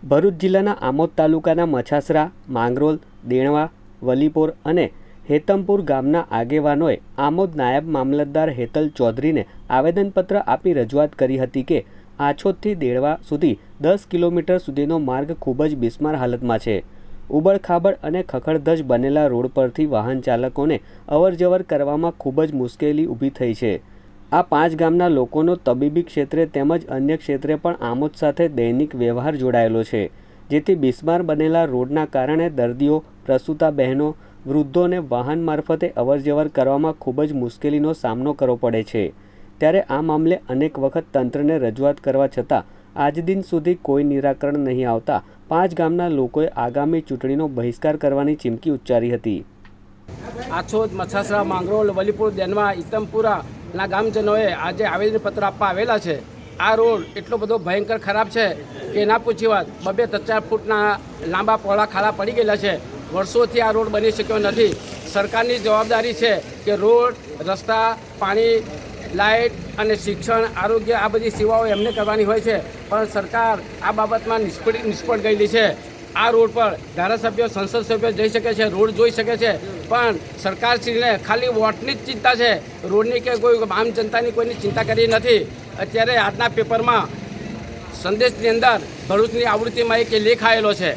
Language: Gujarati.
ભરૂચ જિલ્લાના આમોદ તાલુકાના મછાસરા, માંગરોલ, દેણવા, વલીપોર અને હેતમપુર ગામના આગેવાનોએ આમોદ નાયબ મામલતદાર હેતલ ચૌધરીને આવેદનપત્ર આપી રજૂઆત કરી હતી કે આછોદથી દેણવા સુધી 10 કિલોમીટર સુધીનો માર્ગ ખૂબ જ બિસ્માર હાલતમાં છે। ઉબડખાબડ અને ખખડધજ બનેલા રોડ પરથી વાહન ચાલકોને અવરજવર કરવામાં ખૂબ જ મુશ્કેલી ઊભી થઈ છે। આ 5 ગામના લોકોનો તબીબી ક્ષેત્રે તેમજ અન્ય ક્ષેત્રે પણ આમોદ સાથે દૈનિક વ્યવહાર જોડાયેલો છે, જેથી બિસ્માર બનેલા રોડના કારણે દર્દીઓ, પ્રસૂતા બહેનો, વૃદ્ધોને વાહન મારફતે અવરજવર કરવામાં ખૂબ જ મુશ્કેલીનો સામનો કરવો પડે છે। ત્યારે આ મામલે અનેક વખત તંત્રને રજૂઆત કરવા છતાં આજ દિન સુધી કોઈ નિરાકરણ નહીં આવતા 5 ગામના લોકોએ આગામી ચૂંટણીનો બહિષ્કાર કરવાની ચીમકી ઉચ્ચારી હતી। આછોદ, મછાસરા, માંગરોળ, વલીપુર, દેનવા, ઈતમપુરા ના ગામજનોએ આજે આવેદનપત્ર આપવા આવેલા છે। આ રોડ એટલો બધો ભયંકર ખરાબ છે કે ના પૂછી વાત। 2-4 ફૂટના લાંબા પહોળા ખાડા પડી ગયેલા છે। વર્ષોથી આ રોડ બની શક્યો નથી। સરકારની જવાબદારી છે કે રોડ, રસ્તા, પાણી, લાઇટ અને શિક્ષણ, આરોગ્ય આ બધી સેવાઓ એમને કરવાની હોય છે, પણ સરકાર આ બાબતમાં નિષ્ફળ ગયેલી છે। આ રોડ પર ધારાસભ્યો, સંસદ સભ્યો જઈ શકે છે, રોડ જોઈ શકે છે, પણ સરકારશ્રીને ખાલી વોટની જ ચિંતા છે, રોડની કે કોઈ આમ જનતાની કોઈની ચિંતા કરી નથી। અત્યારે આજના પેપરમાં સંદેશની અંદર ભરૂચની આવૃત્તિમાં એક લેખ આવેલો છે